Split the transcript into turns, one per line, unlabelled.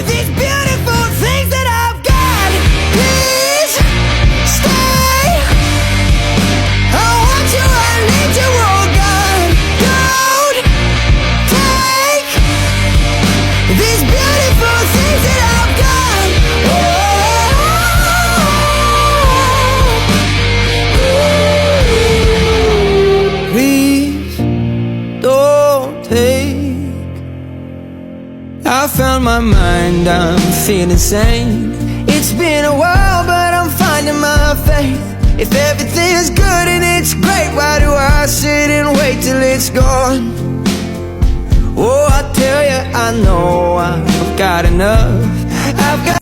these beautiful things that I've got. Please stay. I want you, I need you, oh God. Don't take these beautiful things that I've got. Please don't take. I found my mind, I'm feeling sane. It's been a while, but I'm finding my faith. If everything's good and it's great, why do I sit and wait till it's gone? Oh, I tell you, I know I've got enough. I've got